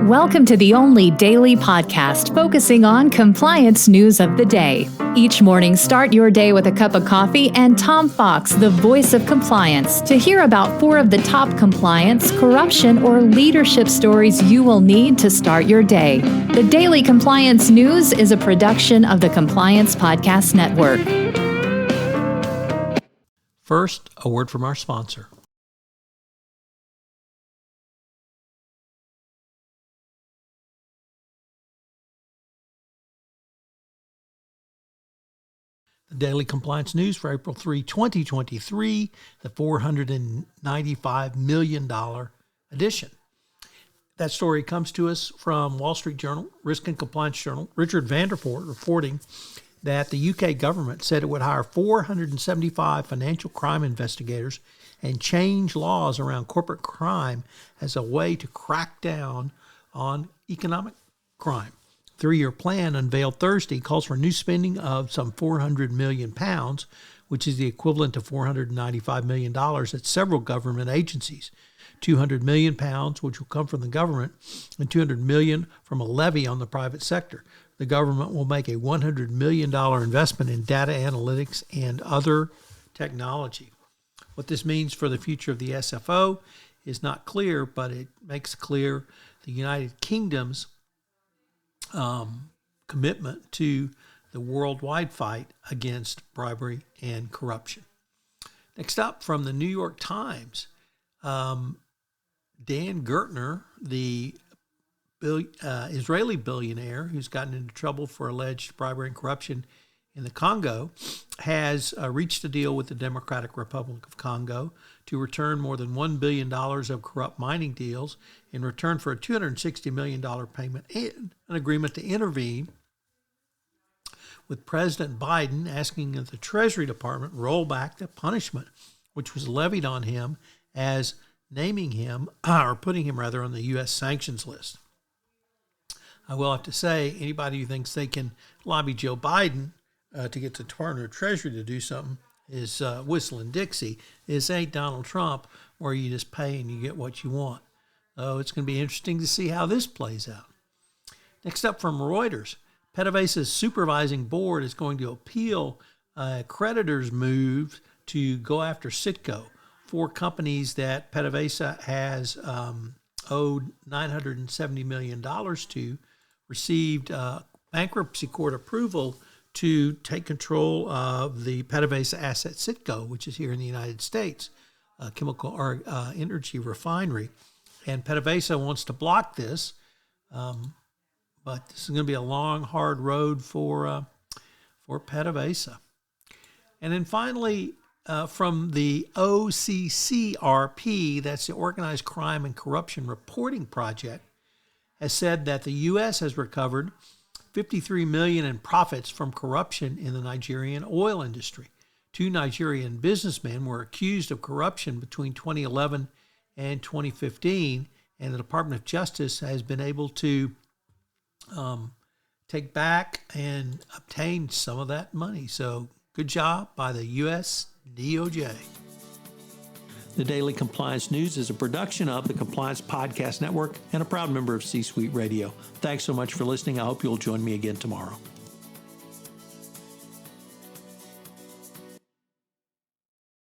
Welcome to the only daily podcast focusing on compliance news of the day. Each morning, start your day with a cup of coffee and Tom Fox, the voice of compliance, to hear about 4 of the top compliance, corruption, or leadership stories you will need to start your day. The Daily Compliance News is a production of the Compliance Podcast Network. First, a word from our sponsor. The Daily Compliance News for April 3, 2023, the $495 million edition. That story comes to us from Wall Street Journal, Risk and Compliance Journal. Richard Vandervoort reporting that the UK government said it would hire 475 financial crime investigators and change laws around corporate crime as a way to crack down on economic crime. 3-year plan unveiled Thursday calls for new spending of some £400 million, which is the equivalent to $495 million at several government agencies. £200 million, which will come from the government, and $200 million from a levy on the private sector. The government will make a $100 million investment in data analytics and other technology. What this means for the future of the SFO is not clear, but it makes clear the United Kingdom's commitment to the worldwide fight against bribery and corruption. Next up, from the New York Times, Dan Gertler, the Israeli billionaire who's gotten into trouble for alleged bribery and corruption in the Congo, has reached a deal with the Democratic Republic of Congo to return more than $1 billion of corrupt mining deals in return for a $260 million payment and an agreement to intervene, with President Biden asking that the Treasury Department roll back the punishment which was levied on him as naming him, or putting him rather, on the U.S. sanctions list. I will have to say, anybody who thinks they can lobby Joe Biden to get the Department of Treasury to do something is whistling Dixie. This ain't Donald Trump, where you just pay and you get what you want. So it's going to be interesting to see how this plays out. Next up, from Reuters, PdVSA's supervising board is going to appeal a creditor's move to go after CITGO, 4 companies that PdVSA has owed $970 million to, received bankruptcy court approval to take control of the PdVSA asset CITGO, which is here in the United States, a chemical or energy refinery. And PdVSA wants to block this, but this is going to be a long, hard road for PdVSA. And then finally, from the OCCRP, that's the Organized Crime and Corruption Reporting Project, has said that the U.S. has recovered $53 million in profits from corruption in the Nigerian oil industry. 2 Nigerian businessmen were accused of corruption between 2011 and 2015, and the Department of Justice has been able to take back and obtain some of that money. So good job by the U.S. DOJ. The Daily Compliance News is a production of the Compliance Podcast Network and a proud member of C-Suite Radio. Thanks so much for listening. I hope you'll join me again tomorrow.